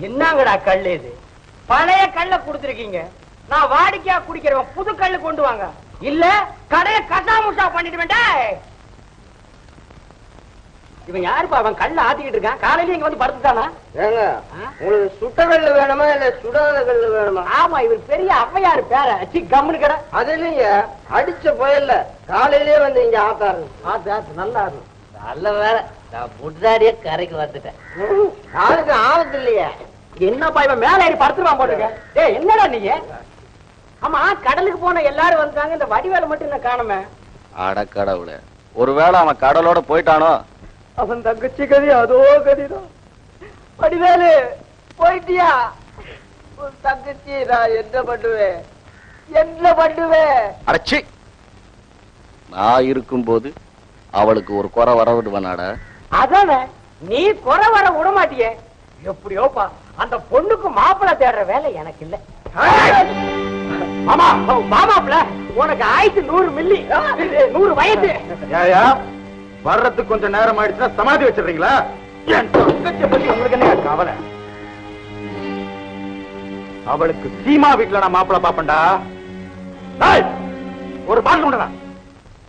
என்னங்கடா கல்லு இது? பழைய கல்ல குடுத்திருக்கீங்க. நான் வாடிக்கையா குடிக்கிறவன் புது கல்லு கொண்டு வாங்க, இல்ல கடைய கசாமுசா பண்ணிட்டு வேண்டாம். இவன் யாருப்பா? அவன் கல்ல ஆத்திக்கிட்டு இருக்கான். காலையில இங்க வந்து படுத்துட்டானா? ஏங்க உங்களுக்கு சுட்ட கல்லு வேணுமா இல்ல சுடாத கல்லு வேணுமா? ஆமா, இவர் பெரிய ஔவையாரு பேர அச்சி கம்முனு கடை. அது இல்லைங்க, அடிச்ச புயல்ல காலையிலே வந்து இங்க ஆத்தாரு. ஆத்து நல்லா இருக்கும். நல்ல வேலை நான் முன்னாடியே கரைக்கு வந்துட்டேன். யாருக்கு ஆபத்து இல்லையா? என்னப்பா இவன் மேல ஏறி படுத்துருவான் போட்டுருக்க. ஏய் என்னடா நீங்க? ஆமா, கடலுக்கு போன எல்லாரும் வந்துட்டாங்க, இந்த வடிவேலை மட்டும் என்ன காணுமே? அட கடவுளே, ஒருவேளை அவன் கடலோட போயிட்டானோ? அவன் தங்கச்சி கதி அதோ கதிதான். வடிவேலு போயிட்டியா? உன் தங்கச்சி நான் என்ன பண்ணுவேன்? என்ன பண்ணுவேன்? அடச்சி, நான் இருக்கும்போது அவளுக்கு ஒரு குறை வர விடுவானாடா? அதானே, நீ குறை வர விட மாட்டியே. எப்படியோப்பா அந்த பொண்ணுக்கு மாப்பிள்ளை தேடுற வேலை எனக்கு இல்ல. மாமா மாமாப்ல உனக்கு ஆயிடுச்சு 100 மில்லி 100 வயசு. வர்றதுக்கு கொஞ்சம் நேரம் ஆயிடுச்சுன்னா சமாதி வச்சிடுறீங்களா? என் தங்கச்சியை பத்தி உங்களுக்கு என்ன கவலை? அவளுக்கு சீமா வீட்டுல நான் மாப்பிள்ள பாப்பண்டா. ஒரு பால் கொண்டா.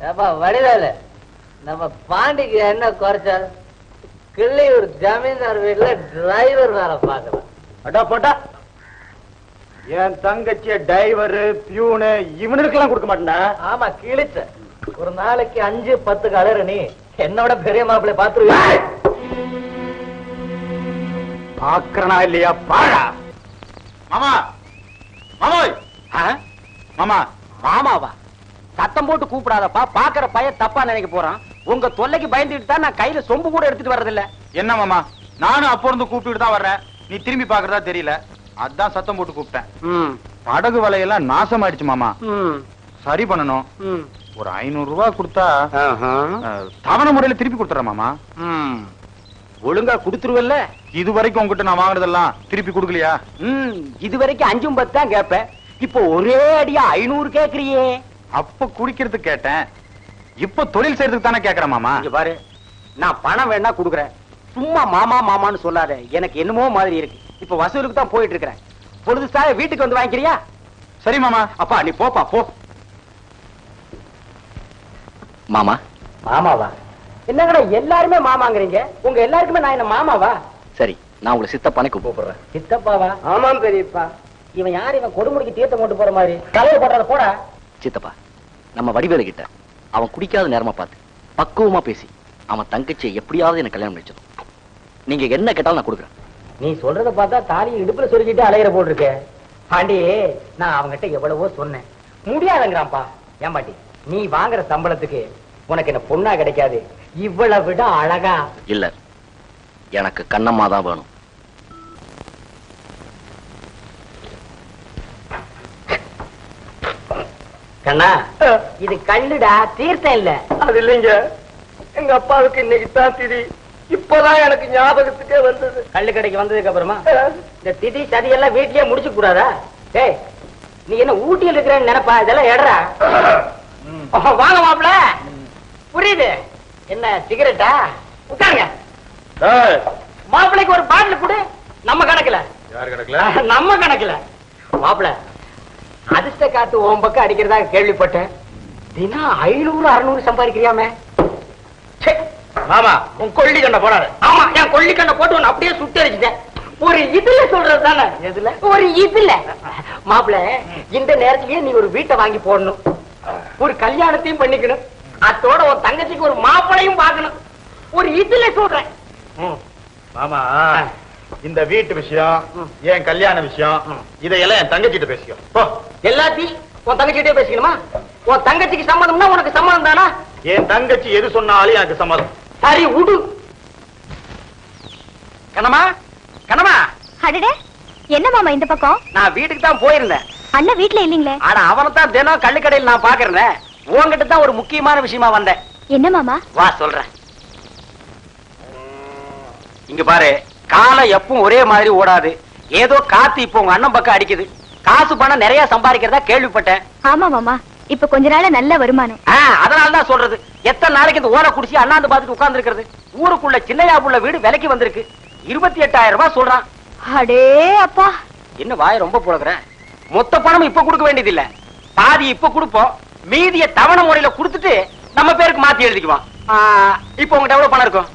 ஏப்பா வடிவேலு, நம்ம பாண்டிக்கு என்ன குறைச்சால் கிள்ளையூர் ஜமீன்தார் வீட்டுல டிரைவர் வேலை பார்க்கலாம். அடா போட்டா, என் தங்கச்சிய டிரைவர் பியூனு இவனுக்கெல்லாம் கொடுக்க மாட்டேன்டா. ஆமா கிழிச்ச ஒரு நாளைக்கு 5-10 கலரு நீ என்னோட பெரிய மாப்பிள்ளை பாத்துருவ. பாக்குறனா இல்லையா பாழா? மாமா மாமோய், மாமா மாமாவா? சத்தம் போட்டு கூப்பிடாதப்பா, பாக்குற பையன் தப்பா நினைக்க போறான். உங்க தொல்லைக்கு பயந்துட்டு தான் நான் கையில சொம்பு கூட எடுத்துட்டு வர்றதில்ல. என்ன மாமா, நானும் அப்போ இருந்து கூப்பிட்டு தான் வர்றேன். நீ திரும்பி பாக்குறதா தெரியல, அதான் சத்தம் போட்டு கூப்பிட்டேன். படகு வலையெல்லாம் நாசமாயிடுச்சு மாமா, சரி பண்ணணும். ஒரு 500 ரூபாய் கொடுத்தா தவணை முறையில திருப்பி கொடுத்துறேன் மாமா. ஒழுங்கா குடுத்துருவல்ல? இது வரைக்கும் உங்ககிட்ட நான் வாங்குறதெல்லாம் திருப்பி கொடுக்கலையா? இது வரைக்கும் 5-10 தான் கேப்பேன். இப்போ ஒரே அடியா 500 கேக்குறியே. அப்ப குடிக்கிறதுக்கு கேட்டேன், இப்ப தொழில் செய்யறதுக்கு தானே கேக்குறேன் மாமா. இங்க பாரு, நான் பணம் வேணா குடுக்குறேன், சும்மா மாமா மாமான்னு சொல்லாத. எனக்கு என்னமோ மாதிரி இருக்கு. இப்ப வசூலுக்கு தான் போயிட்டு இருக்கிறேன். பொழுது சாய வீட்டுக்கு வந்து வாங்கிக்கிறியா? சரி மாமா. அப்பா நீ போப்பா போ. மாமா மாமாவா? என்னங்கடா எல்லாருமே மாமாங்கிறீங்க? உங்க எல்லாருக்குமே நான் என்ன மாமாவா? சரி, நான் உங்களை சித்தப்பானே கூப்பிடுறேன். சித்தப்பாவா? ஆமாம் பெரியப்பா. இவன் யார்? இவன் கொடுமுடிக்கு தீர்த்தம் போட்டு போற மாதிரி தலையை போடுறத போடா. சித்தப்பா, நம்ம வடிவேலு கிட்ட அவன் குடிக்காத நேரமா பார்த்து பக்குவமா பேசி அவன் தங்கச்சியை எப்படியாவது எனக்கு கல்யாணம் முடிச்சதும் நீங்க என்ன கேட்டாலும் நான் கொடுக்குறேன். நீ சொல்றத பார்த்தா தாலியை இடுப்புல சொருகிட்டு அலையிற போட்டிருக்க. பாண்டி, நான் அவங்கிட்ட எவ்வளவோ சொன்னேன், முடியாதுங்கிறான்ப்பா. ஏன் பாட்டி, நீ வாங்குற சம்பளத்துக்கு உனக்கு என்ன பொண்ணா கிடைக்காது, இவ்வளவு விட அழகா இல்ல, எனக்கு கண்ணம்மா தான் வேணும். கண்ணா, இது கல்லுடா, தீர்த்தம் இல்ல. அது இல்லைங்க, எங்க அப்பாவுக்கு இன்னைக்கு தான் திதி. இப்பதான் எனக்கு ஞாபகத்துக்கே வந்தது. கல்லு கடைக்கு வந்ததுக்கு அப்புறமா இந்த திதி சதியெல்லாம் வீட்லயே முடிச்சு கூடாதா? டேய், நீ என்ன ஊட்டியில் இருக்கிறேன்னு நினைப்பா? இதெல்லாம் எடுறா. வாங்க மாப்பிள. புரியுது. என்ன சிகரெட்டா? உட்காருங்க. மாப்பிளைக்கு ஒரு பாட்டில் கொடு. நம்ம கணக்குல. யார் கணக்குல? நம்ம கணக்குல. மாப்பிள, அதிர்ஷ்ட காத்து உன் பக்கம் அடிக்கிறதா கேள்விப்பட்டேன். தினம் 500-600 சம்பாதிக்கிறியாமே. மாமா, உன் கொள்ளி கண்ண போடாது. ஆமா, என் கொள்ளி கண்ணை போட்டு ஒன்னு அப்படியே சுட்டு அடிச்சுட்டேன். ஒரு இதுல சொல்றது தானே. எதுல? ஒரு இதுல. மாப்பிள, இந்த நேரத்திலேயே நீ ஒரு வீட்டை வாங்கி போடணும், ஒரு கல்யாணத்தையும் பண்ணிக்கணும், அதோட ஒரு தங்கச்சிக்கு ஒரு மாப்பிளையும் பார்க்கணும். ஒரு இதுல சொல்றேன். மாமா, இந்த வீட்டு விஷயம், என் கல்யாண விஷயம், இதையெல்லாம் என் தங்கச்சிட்ட பேசிக்கோ. எல்லாத்தையும் உன் தங்கச்சிட்டே பேசிக்கணுமா? உன் தங்கச்சிக்கு சம்மதம்னா உனக்கு சம்மதம் தானா? என் தங்கச்சி எது சொன்னாலும் எனக்கு சம்மதம். சரி உடு. கண்ணம்மா, கண்ணம்மா. அடடே, என்ன மாமா இந்த பக்கம்? நான் வீட்டுக்கு தான் போயிருந்தேன். அண்ணா வீட்ல இல்லீங்களே. ஆனா அவனைத்தான் தினம் கள்ளுக்கடையில் நான் பாக்குறேன். உன்கிட்ட தான் ஒரு முக்கியமான விஷயமா வந்தேன். என்ன மாமா? வா சொல்றேன். இங்க பாரு, காலம் எப்பவும் ஒரே மாதிரி ஓடாது. ஏதோ காத்து இப்போ உங்க அண்ணன் பக்கம் அடிக்குது. காசு பணம் நிறைய சம்பாதிக்கிறதா கேள்விப்பட்டேன். ஆமா மாமா, இப்ப கொஞ்ச நாள நல்ல வருமானம். அதனாலதான் சொல்றது. எத்தனை நாளைக்கு இந்த ஓர குடிச்சு அண்ணாந்து பாத்துட்டு உட்கார்ந்து இருக்கிறது? ஊருக்குள்ள சின்னையா புள்ள வீடு விலைக்கு வந்திருக்கு. 28,000 ரூபாய் சொல்றான். அடே அப்பா, என்ன வாய் ரொம்ப புழகுற? மொத்த பணம் இப்ப கொடுக்க வேண்டியது இல்ல, பாதி இப்ப கொடுப்போம், மீதிய தவணை முறையில கொடுத்துட்டு நம்ம பேருக்கு மாத்தி எழுதிக்குவோம். இப்ப உங்ககிட்ட எவ்வளவு பணம் இருக்கும்?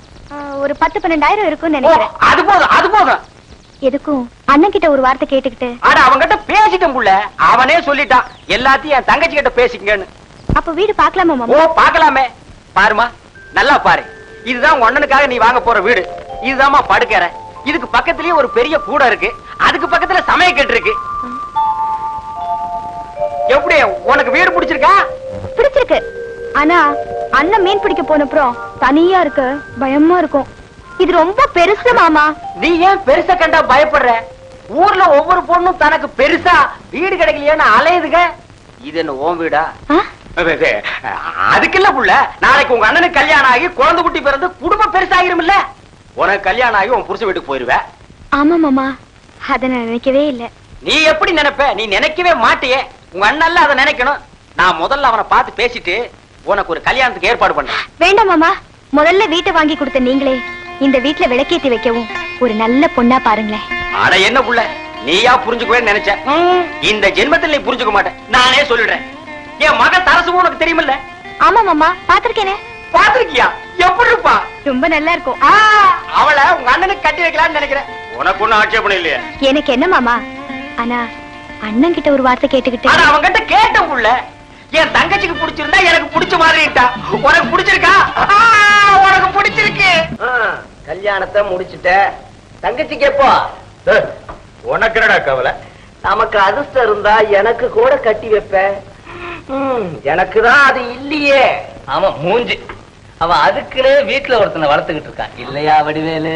ஒரு 10-12 இருக்கும்னு நினைக்கிறேன். அது போதும், அது போதும். எதுக்கும் அண்ணன் கிட்ட ஒரு வார்த்தை கேட்டுக்கிட்டு. ஆனா அவங்கிட்ட பேசிட்டேன் புள்ள, அவனே சொல்லிட்டான் எல்லாத்தையும் என் தங்கச்சி கிட்ட பேசிக்கங்கன்னு. அப்ப வீடு பாக்கலாமா மாமா? ஓ பாக்கலாமே. பாருமா, நல்லா பாரு, இதுதான் உங்க அண்ணனுக்காக நீ வாங்க போற வீடு. இதுதான்மா படுக்கற. இதுக்கு பக்கத்துலயே ஒரு பெரிய கூடை இருக்கு, அதுக்கு பக்கத்துல சமையக்கட்டு இருக்கு. எப்படி உனக்கு வீடு பிடிச்சிருக்கா? பிடிச்சிருக்கு. ஆனா அண்ணன் மீன் பிடிக்க போனப்புறம் தனியா இருக்க பயமா இருக்கும். இது ரொம்ப பெருசு மாமா. நீ ஏன் பெருசா கண்டா பயப்படுற? ஊர்ல ஒவ்வொரு பொண்ணும் தனக்கு பெருசா வீடு கிடைக்கலையான்னு அலையுதுங்க. இது என்ன ஓம் வீடா? அதுக்கு இல்ல புள்ள, நாளைக்கு உங்க அண்ணனுக்கு கல்யாணம் ஆகி குழந்தை குட்டி பிறந்து குடும்பம் பெருசாகிரும் இல்ல. உனக்கு கல்யாணம் ஆகி உன் புருஷன் வீட்டுக்கு போயிருவ. ஆமா மாமா, அத நான் நினைக்கவே இல்ல. நீ எப்படி நினைப்ப? நீ நினைக்கவே மாட்டியே. உங்க அண்ணன்ல அதை நினைக்கணும். நான் முதல்ல அவனை பார்த்து பேசிட்டு உனக்கு ஒரு கல்யாணத்துக்கு ஏற்பாடு பண்றேன். வேண்டாம் மாமா, முதல்ல வீட்டை வாங்கி கொடுத்த நீங்களே இந்த வீட்டுல விளக்கேத்தி வைக்கவும் ஒரு நல்ல பொண்ணா பாருங்களேன். அட என்ன புள்ள, நீயா புரிஞ்சுக்குவேன்னு நினைச்ச? இந்த ஜென்மத்தில் நீ புரிஞ்சுக்க மாட்டேன், நானே சொல்லிடுறேன். என் மகன் தரசு உனக்கு தெரியுமில்ல? ஆமா மாமா, பாத்திருக்கேனே. பாத்திருக்கியா? எப்படி இருப்பா? ரொம்ப நல்லா இருக்கும். அவளை உங்க அண்ணனுக்கு கட்டி வைக்கலாம்னு நினைக்கிறேன். உனக்கு ஒண்ணும் ஆட்சேபணம் இல்லையா? எனக்கு என்ன மாமா, ஆனா அண்ணன் கிட்ட ஒரு வார்த்தை கேட்டுக்கிட்டு. ஆனா அவங்க கிட்ட கேட்ட புள்ள, என் தங்கச்சிக்கு பிடிச்சிருந்தா எனக்கு பிடிச்ச மாதிரிட்டா. உனக்கு பிடிச்சிருக்கா? உனக்கு பிடிச்சிருக்கு. கல்யாணத்தை முடிச்சிட்ட, தங்கச்சிக்கு எப்போ? உனக்கு என்னடா கவலை? நமக்கு அதிர்ஷ்டம் இருந்தா எனக்கு கூட கட்டி வைப்பேன். எனக்குதான் அது இல்லையே. ஆமா மூஞ்சி. அவன் அதுக்குன்னு வீட்டுல ஒருத்தனை வளர்த்துக்கிட்டு இருக்கான் இல்லையா வடிவேலு?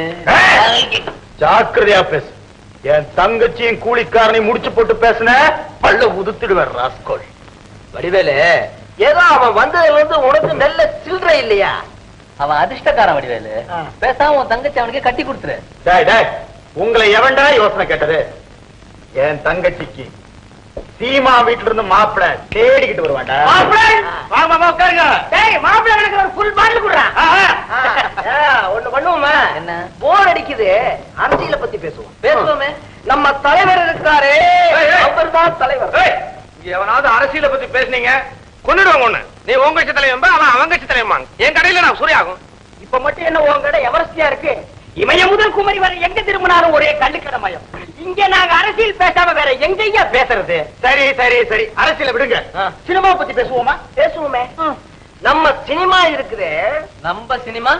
ஜாக்கிரதையா பேசு. என் தங்கச்சியும் கூலிக்காரனை முடிச்சு போட்டு பேசுன பல்ல உதுத்துடுவேன் ராஸ்கோல். வடிவேலு, ஏதோ அவன் வந்ததுல இருந்து உனக்கு நல்ல சில்லறை இல்லையா? அவன் அதிர்ஷ்டக்காரன் வடிவேலு. பேசாம உன் தங்கச்சி அவனுக்கு கட்டி கொடுத்துரு. டேய் டேய், உங்களை எவன்டா யோசனை கேட்டது? என் தங்கச்சிக்கு சீமா வீட்டுல இருந்து மாப்பிள தேடிக்கிட்டு வருவாண்டா. ஒண்ணு பண்ணுவோமா? என்ன? போர் அடிக்குது, அரசியலை பத்தி பேசுவோம். பேசுவோமே. நம்ம தலைவர் இருக்காரு, அவர்தான் தலைவர். எவனாவது அரசியலை பத்தி பேசுனீங்க கொன்னுடுவாங்க. ஒண்ணு நீ உங்க கட்சி தலைவன், அவன் அவங்க கட்சி தலைவன். என் கடையில நான் சூரியாகும். இப்ப மட்டும் என்ன உன் கடை எவரஸ்டியா இருக்கு? இமய முதல் குமரி வரை எங்க திரும்பினாலும் ஒரே கள்ளுக்கடமயம். இங்க நாங்க அரசியல் பேசாம வேற எங்கயா பேசுறது? சரி சரி சரி, அரசியல விடுங்க. சினிமா பத்தி பேசுவோமா? பேசுவோமே. நம்ம சினிமா இருக்குது. நம்ம சினிமா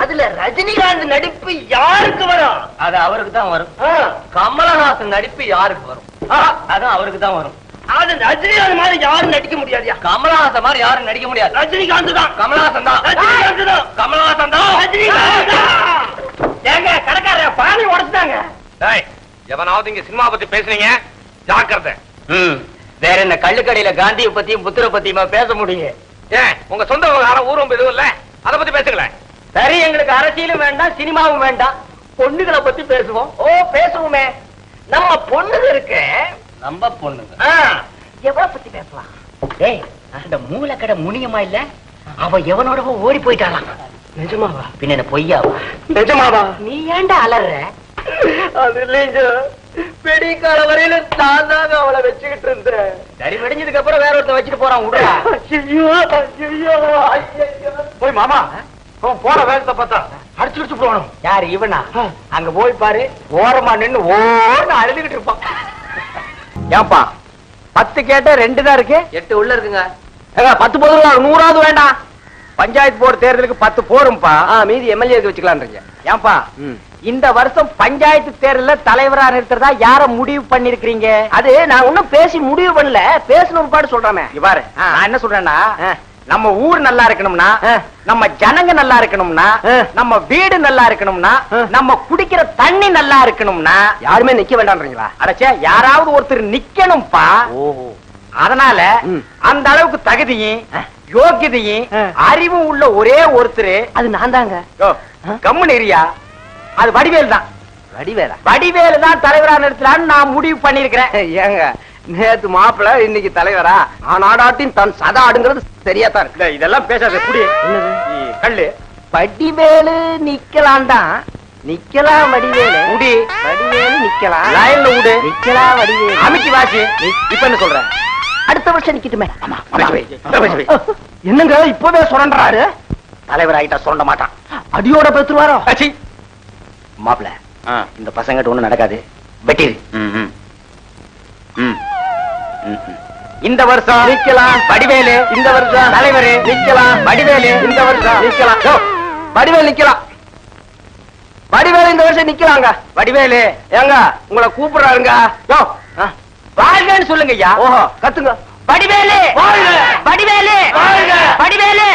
அதுல ரஜினிகாந்த் நடிப்பு யாருக்கு வரும்? அது அவருக்கு தான் வரும். கமலஹாசன் நடிப்பு யாருக்கு வரும்? அதான் அவருக்கு தான் வரும். அது ரஜினிகாந்த் மாதிரி யாரும் நடிக்க முடியாதியா? கமலஹாசன் மாதிரி யாரும் நடிக்க முடியாது. ரஜினிகாந்த் தான். கமலஹாசன் தான். ரஜினிகாந்த் தான். கமலஹாசன் தான். ரஜினிகாந்த் தான். ஏங்க கடைக்கார பானை உடைச்சிட்டாங்க. எவனாவது இங்க சினிமா பத்தி பேசுனீங்க ஜாக்கிரதை. வேற என்ன கள்ளுக்கடையில காந்தியை பத்தியும் புத்திர பத்தியுமா பேச முடியும்? ஏன் உங்க சொந்த விவகாரம் ஊரும் எதுவும் இல்ல, அதை பத்தி பேசுங்களேன். சரி, எங்களுக்கு அரசியலும் வேண்டாம் சினிமாவும் வேண்டாம், பொண்ணுகளை பத்தி பேசுவோம். ஓ பேசுவோமே. நம்ம பொண்ணுங்க இருக்கு. நம்ம பொண்ணுங்க எவ்வளவு பத்தி பேசலாம்? ஏய், அந்த மூலக்கடை முனியமா இல்ல, அவ எவனோட ஓடி போயிட்டாளாம். நிஜமாவா? பின்ன என்ன பொய்யாவா? நிஜமாவா? நீ ஏன்டா அலற? அது இல்லைங்க, பெரிய கால வரையில நான் தாங்க அவளை வச்சுக்கிட்டு இருந்தேன். சரி, வெடிஞ்சதுக்கு அப்புறம் வேற ஒருத்த வச்சுட்டு போறான். விடுறா. ஐயோ ஐயோ ஐயோ. போய் மாமா, அவன் போற வேகத்தை பார்த்தா அடிச்சு போகணும். யாரு இவனா? அங்க போய் பாரு, ஓரமா நின்னு ஓன்னு அழுதுகிட்டு இருப்பான். ஏன்பா 10 கேட்ட 2 தான் இருக்கு? 8 உள்ள இருக்குங்க. 10 போதும், 100வது வேண்டாம். பஞ்சாயத்து போர்டு தேர்தலுக்கு 10 போரும்பா. மீதி எம்எல்ஏக்கு வச்சுக்கலான்றீங்க. ஏன்பா இந்த வருஷம் பஞ்சாயத்து தேர்தல்ல தலைவரா நிறுத்துறதா யார முடிவு பண்ணிருக்கீங்க? அது நான் ஒன்னும் பேசி முடிவு பண்ணல, பேசணும் பாடு சொல்றேன். இவாரு நான் என்ன சொல்றேன்னா, நம்ம ஊர் நல்லா இருக்கணும்னா, நம்ம ஜனங்க நல்லா இருக்கணும்னா, நம்ம வீடு நல்லா இருக்கணும்னா, நம்ம குடிக்கிற தண்ணி நல்லா இருக்கணும்னா யாருமே நிக்க வேண்டாம்ன்றீங்களா? அடச்சே, யாராவது ஒருத்தர் நிக்கணும்பா. அதனால அந்த அளவுக்கு தகுதியும் யோகியதையும் அறிவும் உள்ள ஒரே ஒருத்தர், அது நான் தாங்க. கம்முன்னு ஏரியா, அது வடிவேல் தான். வடிவேலா? வடிவேலு தான் தலைவரா நிறுத்தலான்னு நான் முடிவு பண்ணிருக்கிறேன். ஏங்க, நேத்து மாப்பிள்ள இன்னைக்கு தலைவரா? ஆனாடாட்டின் தன் சதா ஆடுங்கிறது சரியா தான் இருக்கு. இதெல்லாம் பேசாத. குடி என்னது? கல்லு. வடிவேலு நிக்கலாம் தான், நிக்கலாம் வடிவேலு. முடி வடிவேலு நிக்கலாம். லைன்ல விடு. நிக்கலாம் வடிவேலு. அமைக்கி வாசி. இப்ப என்ன சொல்ற? அடுத்த வருஷம் நிக்கட்டுமே. என்னங்க இப்பவே சுரண்டாரு? தலைவர் ஆகிட்டா சொல்ல மாட்டான். அடியோட பெற்றுவாரோ? மாப்பிள, ஆ. இந்த பசங்கிட்ட ஒண்ணு நடக்காது. வெட்டிரு. இந்த வருஷம் நிக்கலாம் வடிவேலு, இந்த வருஷம் தலைவர் நிக்கலாம். வடிவேலு, இந்த வருஷம் நிக்கலாம். யோ, வடிவேல் நிக்கலாம். வடிவேலு இந்த வருஷம் நிக்கலாங்க. வடிவேலு ஏங்க உங்களை கூப்பிடுறாருங்க. யோ, வாழ்கன்னு சொல்லுங்க ஐயா. ஓஹோ, கத்துங்க. வடிவேலு வாழ்க! வடிவேலு வாழ்க! வடிவேலு